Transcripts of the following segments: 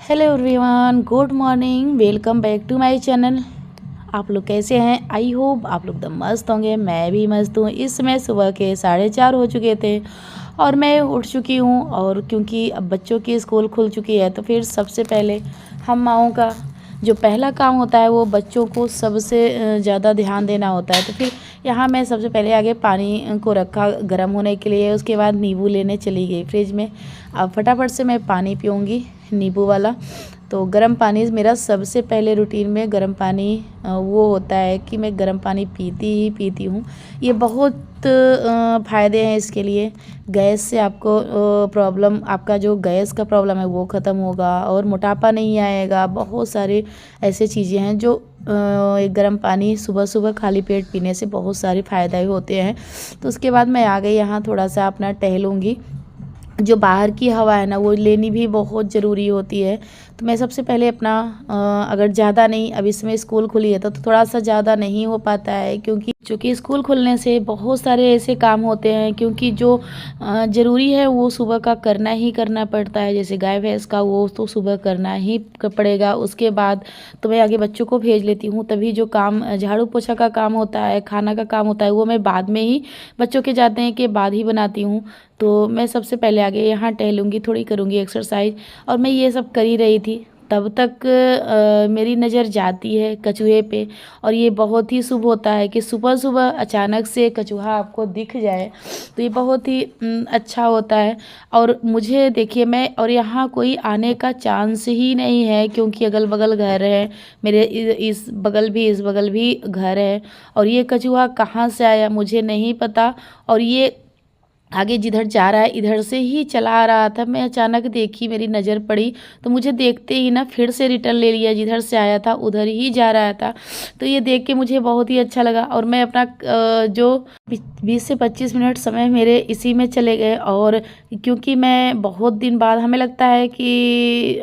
Hello everyone, good morning, welcome back to my channel. आप लोग कैसे हैं? आई होप आप लोग एकदम मस्त होंगे। मैं भी मस्त हूँ। इस समय सुबह के 4:30 हो चुके थे और मैं उठ चुकी हूँ। और क्योंकि अब बच्चों की स्कूल खुल चुकी है तो फिर सबसे पहले हम माँओं का जो पहला काम होता है वो बच्चों को सबसे ज़्यादा ध्यान देना होता है। तो फिर यहाँ मैं सबसे पहले आगे पानी को रखा गर्म होने के लिए। उसके बाद नींबू लेने चली गई फ्रिज में। अब फटाफट से मैं पानी पीऊँगी नींबू वाला। तो गर्म पानी मेरा सबसे पहले रूटीन में गर्म पानी वो होता है कि मैं गर्म पानी पीती ही पीती हूँ। ये बहुत फ़ायदे हैं इसके लिए। गैस से आपको प्रॉब्लम, आपका जो गैस का प्रॉब्लम है वो ख़त्म होगा और मोटापा नहीं आएगा। बहुत सारे ऐसे चीज़ें हैं जो एक गर्म पानी सुबह सुबह खाली पेट पीने से बहुत सारे फ़ायदे होते हैं। तो उसके बाद मैं आ गई यहाँ, थोड़ा सा अपना टहलूँगी। जो बाहर की हवा है ना वो लेनी भी बहुत ज़रूरी होती है। तो मैं सबसे पहले अपना अगर ज़्यादा नहीं, अभी इसमें स्कूल खुली है तो थोड़ा सा ज़्यादा नहीं हो पाता है, क्योंकि चूँकि स्कूल खुलने से बहुत सारे ऐसे काम होते हैं क्योंकि जो ज़रूरी है वो सुबह का करना ही करना पड़ता है। जैसे गाय भैंस का वो तो सुबह करना ही पड़ेगा। उसके बाद तो मैं आगे बच्चों को भेज लेती हूँ। तभी जो काम झाड़ू पोछा का काम होता है, खाना का काम होता है, वो मैं बाद में ही, बच्चों के जाते हैं के बाद ही बनाती हूँ। तो मैं सबसे पहले आगे यहाँ टहलूँगी, थोड़ी करूँगी एक्सरसाइज। और मैं ये सब कर ही रही थी तब तक मेरी नज़र जाती है कछुए पे। और ये बहुत ही शुभ होता है कि सुबह सुबह अचानक से कछुआ आपको दिख जाए, तो ये बहुत ही अच्छा होता है। और मुझे देखिए, मैं और यहाँ कोई आने का चांस ही नहीं है क्योंकि अगल बगल घर है मेरे, इस बगल भी इस बगल भी घर है। और ये कछुआ कहाँ से आया मुझे नहीं पता। और ये आगे जिधर जा रहा है इधर से ही चला आ रहा था। मैं अचानक देखी, मेरी नज़र पड़ी तो मुझे देखते ही ना फिर से रिटर्न ले लिया, जिधर से आया था उधर ही जा रहा था। तो ये देख के मुझे बहुत ही अच्छा लगा। और मैं अपना जो 20 से 25 मिनट समय मेरे इसी में चले गए। और क्योंकि मैं बहुत दिन बाद, हमें लगता है कि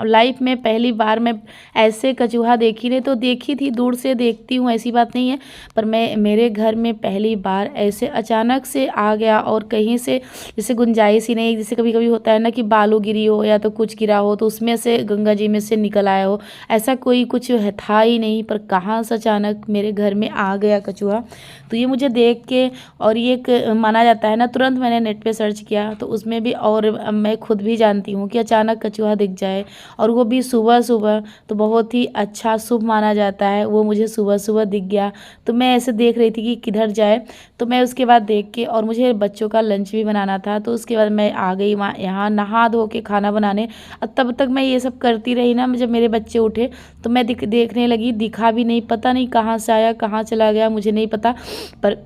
लाइफ में पहली बार मैं ऐसे कछुआ देखी, नहीं तो देखी थी, दूर से देखती हूँ, ऐसी बात नहीं है। पर मैं, मेरे घर में पहली बार ऐसे अचानक से आ गया और कहीं से जैसे गुंजाइश ही नहीं। जैसे कभी कभी होता है ना कि बालू गिरी हो या तो कुछ गिरा हो तो उसमें से गंगा जी में से निकल आया हो, ऐसा कोई कुछ था ही नहीं। पर कहाँ से अचानक मेरे घर में आ गया कछुआ। तो ये मुझे देख के, और ये एक माना जाता है ना, तुरंत मैंने नेट पे सर्च किया तो उसमें भी, और मैं खुद भी जानती हूँ कि अचानक कछुआ दिख जाए और वो भी सुबह सुबह, तो बहुत ही अच्छा शुभ माना जाता है। वो मुझे सुबह सुबह दिख गया तो मैं ऐसे देख रही थी कि किधर जाए। तो मैं उसके बाद देख के, और मुझे बच्चों का लंच भी बनाना था, तो उसके बाद मैं आ गई वहाँ, यहाँ नहा धो के खाना बनाने। और तब तक मैं ये सब करती रही ना, जब मेरे बच्चे उठे तो मैं देखने लगी, दिखा भी नहीं, पता नहीं कहाँ से आया कहाँ चला गया मुझे नहीं पता। पर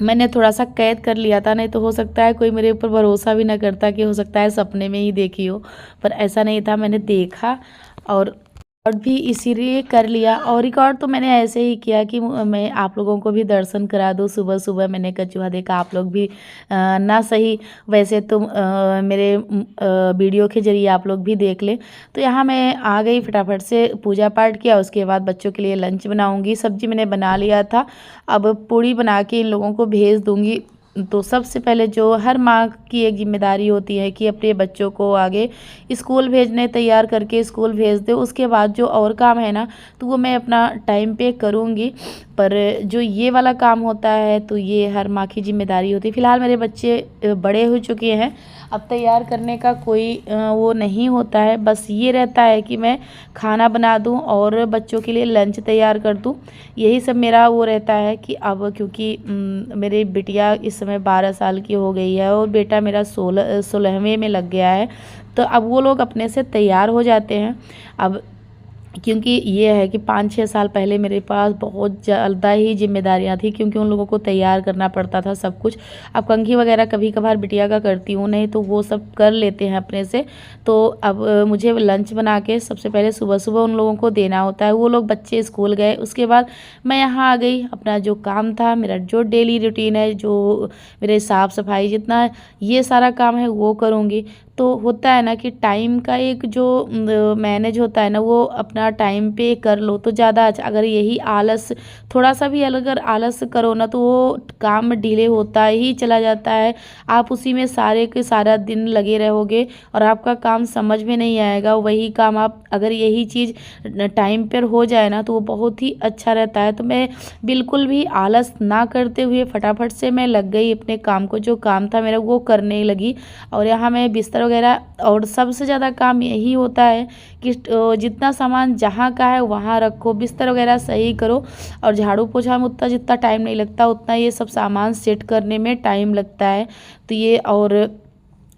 मैंने थोड़ा सा कैद कर लिया था, नहीं तो हो सकता है कोई मेरे ऊपर भरोसा भी ना करता, कि हो सकता है सपने में ही देखी हो। पर ऐसा नहीं था, मैंने देखा और रिकॉर्ड भी इसीलिए कर लिया। और रिकॉर्ड तो मैंने ऐसे ही किया कि मैं आप लोगों को भी दर्शन करा दूँ। सुबह सुबह मैंने कछुआ देखा, आप लोग भी ना सही वैसे तो मेरे वीडियो के जरिए आप लोग भी देख लें। तो यहाँ मैं आ गई, फटाफट से पूजा पाठ किया। उसके बाद बच्चों के लिए लंच बनाऊँगी। सब्जी मैंने बना लिया था, अब पूड़ी बना के इन लोगों को भेज दूँगी। तो सबसे पहले जो हर माँ की एक जिम्मेदारी होती है कि अपने बच्चों को आगे स्कूल भेजने, तैयार करके स्कूल भेज दे। उसके बाद जो और काम है ना, तो वो मैं अपना टाइम पे करूँगी। पर जो ये वाला काम होता है तो ये हर माँ की जिम्मेदारी होती है। फ़िलहाल मेरे बच्चे बड़े हो चुके हैं, अब तैयार करने का कोई वो नहीं होता है। बस ये रहता है कि मैं खाना बना दूँ और बच्चों के लिए लंच तैयार कर दूँ। यही सब मेरा वो रहता है कि अब क्योंकि मेरी बिटिया इस समय 12 साल की हो गई है और बेटा मेरा 16वें में लग गया है। तो अब वो लोग अपने से तैयार हो जाते हैं। अब क्योंकि ये है कि 5-6 साल पहले मेरे पास बहुत ज़्यादा ही जिम्मेदारियां थी, क्योंकि उन लोगों को तैयार करना पड़ता था सब कुछ। अब कंघी वगैरह कभी कभार बिटिया का करती हूँ, नहीं तो वो सब कर लेते हैं अपने से। तो अब मुझे लंच बना के सबसे पहले सुबह सुबह उन लोगों को देना होता है। वो लोग बच्चे स्कूल गए, उसके बाद मैं यहाँ आ गई। अपना जो काम था, मेरा जो डेली रूटीन है, जो मेरे साफ़ सफाई जितना ये सारा काम है वो करूँगी। तो होता है ना कि टाइम का एक जो मैनेज होता है ना, वो अपना टाइम पे कर लो तो ज़्यादा अच्छा। अगर यही आलस थोड़ा सा भी अगर आलस करो ना, तो वो काम डिले होता ही चला जाता है। आप उसी में सारे के सारा दिन लगे रहोगे और आपका काम समझ में नहीं आएगा। वही काम आप अगर यही चीज़ टाइम पर हो जाए ना, तो वो बहुत ही अच्छा रहता है। तो मैं बिल्कुल भी आलस ना करते हुए फटाफट से मैं लग गई अपने काम को। जो काम था मेरा वो करने लगी। और यहाँ मैं बिस्तर वगैरह, और सबसे ज़्यादा काम यही होता है कि जितना सामान जहाँ का है वहाँ रखो, बिस्तर वगैरह सही करो। और झाड़ू पोछा में उतना जितना टाइम नहीं लगता, उतना ये सब सामान सेट करने में टाइम लगता है। तो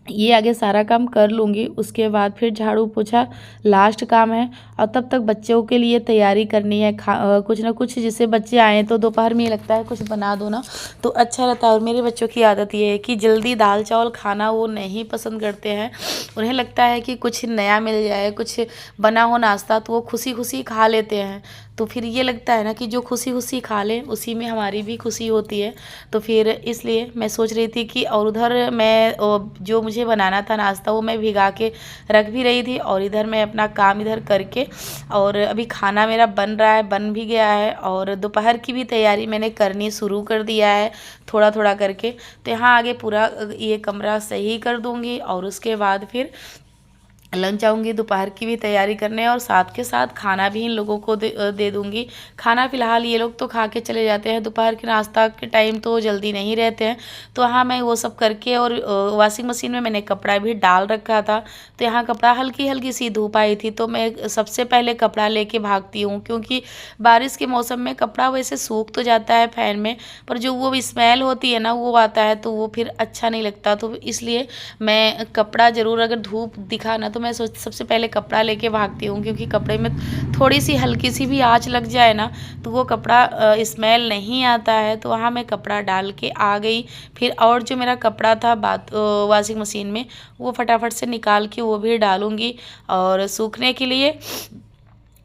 ये आगे सारा काम कर लूँगी, उसके बाद फिर झाड़ू पोछा लास्ट काम है। और तब तक बच्चों के लिए तैयारी करनी है, कुछ ना कुछ। जैसे बच्चे आए तो दोपहर में ये लगता है कुछ बना दो ना, तो अच्छा रहता है। और मेरे बच्चों की आदत ये है कि जल्दी दाल चावल खाना वो नहीं पसंद करते हैं। उन्हें लगता है कि कुछ नया मिल जाए, कुछ बना हो नाश्ता, तो वो खुशी खुशी खा लेते हैं। तो फिर ये लगता है ना कि जो खुशी खुशी खा लें उसी में हमारी भी खुशी होती है। तो फिर इसलिए मैं सोच रही थी कि, और उधर मैं जो मुझे बनाना था नाश्ता वो मैं भिगा के रख भी रही थी, और इधर मैं अपना काम इधर करके, और अभी खाना मेरा बन रहा है, बन भी गया है। और दोपहर की भी तैयारी मैंने करनी शुरू कर दिया है थोड़ा थोड़ा करके। तो यहाँ आगे पूरा ये कमरा सही कर दूँगी, और उसके बाद फिर लंच आऊँगी दोपहर की भी तैयारी करने, और साथ के साथ खाना भी इन लोगों को दे दूँगी। खाना फ़िलहाल ये लोग तो खा के चले जाते हैं, दोपहर के नाश्ता के टाइम तो जल्दी नहीं रहते हैं। तो हाँ, मैं वो सब करके, और वॉशिंग मशीन में मैंने कपड़ा भी डाल रखा था। तो यहाँ कपड़ा हल्की हल्की सी धूप आई थी, तो मैं सबसे पहले कपड़ा लेके भागती हूँ, क्योंकि बारिश के मौसम में कपड़ा वैसे सूख तो जाता है फैन में, पर जो वो स्मेल होती है ना वो आता है, तो वो फिर अच्छा नहीं लगता। तो इसलिए मैं कपड़ा ज़रूर, अगर धूप दिखा ना, तो मैं सबसे पहले कपड़ा लेके भागती हूँ, क्योंकि कपड़े में थोड़ी सी हल्की सी भी आँच लग जाए ना, तो वो कपड़ा स्मेल नहीं आता है। तो वहाँ मैं कपड़ा डाल के आ गई। फिर और जो मेरा कपड़ा था वॉशिंग मशीन में, वो फटाफट से निकाल के वो भी डालूँगी और सूखने के लिए।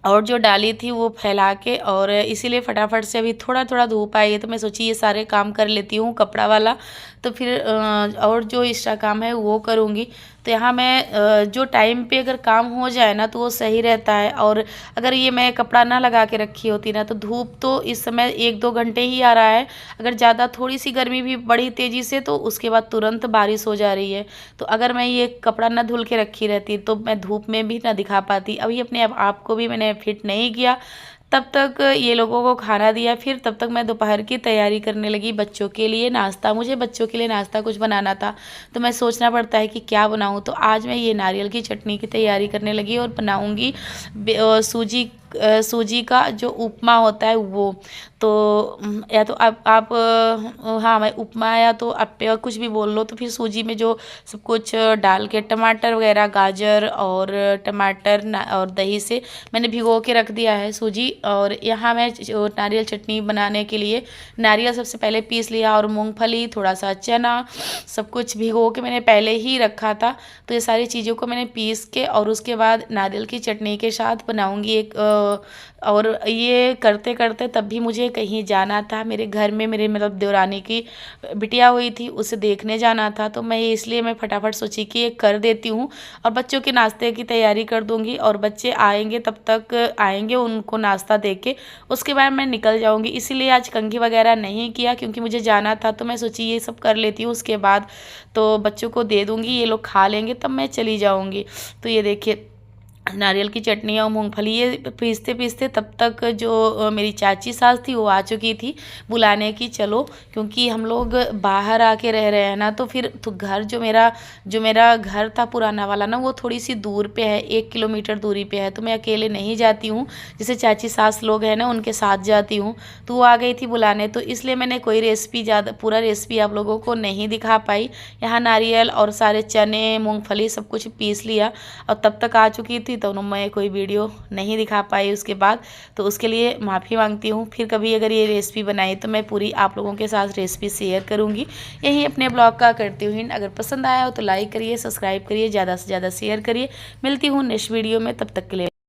और जो डाली थी वो फैला के, और इसीलिए फटाफट से अभी थोड़ा थोड़ा धूप आई है, तो मैं सोची ये सारे काम कर लेती हूँ कपड़ा वाला, तो फिर और जो एक्स्ट्रा काम है वो करूँगी। तो यहाँ मैं जो टाइम पे अगर काम हो जाए ना, तो वो सही रहता है। और अगर ये मैं कपड़ा ना लगा के रखी होती ना, तो धूप तो इस समय 1-2 घंटे ही आ रहा है। अगर ज़्यादा थोड़ी सी गर्मी भी बढ़ी तेज़ी से, तो उसके बाद तुरंत बारिश हो जा रही है। तो अगर मैं ये कपड़ा ना धुल के रखी रहती, तो मैं धूप में भी ना दिखा पाती। अभी अपने आप को भी मैंने फिट नहीं किया, तब तक ये लोगों को खाना दिया। फिर तब तक मैं दोपहर की तैयारी करने लगी बच्चों के लिए नाश्ता। मुझे बच्चों के लिए नाश्ता कुछ बनाना था, तो मैं सोचना पड़ता है कि क्या बनाऊं। तो आज मैं ये नारियल की चटनी की तैयारी करने लगी, और बनाऊंगी सूजी का जो उपमा होता है वो। तो या तो आप हाँ, मैं उपमा, या तो आप कुछ भी बोल लो। तो फिर सूजी में जो सब कुछ डाल के, टमाटर वगैरह, गाजर और टमाटर और दही से मैंने भिगो के रख दिया है सूजी। और यहाँ मैं नारियल चटनी बनाने के लिए नारियल सबसे पहले पीस लिया, और मूंगफली, थोड़ा सा चना, सब कुछ भिगो के मैंने पहले ही रखा था। तो ये सारी चीज़ों को मैंने पीस के, और उसके बाद नारियल की चटनी के साथ बनाऊंगी एक। और ये करते करते तब भी मुझे कहीं जाना था। मेरे घर में मेरे मतलब देवरानी की बिटिया हुई थी, उसे देखने जाना था। तो मैं इसलिए मैं फटाफट सोची कि ये कर देती हूँ, और बच्चों के नाश्ते की तैयारी कर दूँगी। और बच्चे आएंगे, तब तक आएंगे, उनको नाश्ता दे के उसके बाद मैं निकल जाऊँगी। इसीलिए आज कंघी वगैरह नहीं किया, क्योंकि मुझे जाना था। तो मैं सोची ये सब कर लेती हूँ, उसके बाद तो बच्चों को दे दूँगी, ये लोग खा लेंगे, तब मैं चली जाऊँगी। तो ये देखिए नारियल की चटनी और मूंगफली ये पीसते पीसते तब तक जो मेरी चाची सास थी वो आ चुकी थी बुलाने की, चलो, क्योंकि हम लोग बाहर आके रह रहे हैं ना। तो फिर तो घर जो मेरा घर था पुराना वाला ना, वो थोड़ी सी दूर पे है, 1 किलोमीटर दूरी पे है। तो मैं अकेले नहीं जाती हूँ, जैसे चाची सास लोग हैं ना उनके साथ जाती हूँ। तो वो आ गई थी बुलाने, तो इसलिए मैंने कोई रेसिपी ज़्यादा पूरा रेसिपी आप लोगों को नहीं दिखा पाई। यहाँ नारियल और सारे चने, मूँगफली सब कुछ पीस लिया, और तब तक आ चुकी थी, तो मैं कोई वीडियो नहीं दिखा पाई उसके बाद। तो उसके लिए माफ़ी मांगती हूँ। फिर कभी अगर ये रेसिपी बनाई तो मैं पूरी आप लोगों के साथ रेसिपी शेयर करूँगी। यही अपने ब्लॉग का करती हूँ हिंट। अगर पसंद आया हो तो लाइक करिए, सब्सक्राइब करिए, ज़्यादा से ज़्यादा शेयर करिए। मिलती हूँ नेक्स्ट वीडियो में, तब तक के लिए।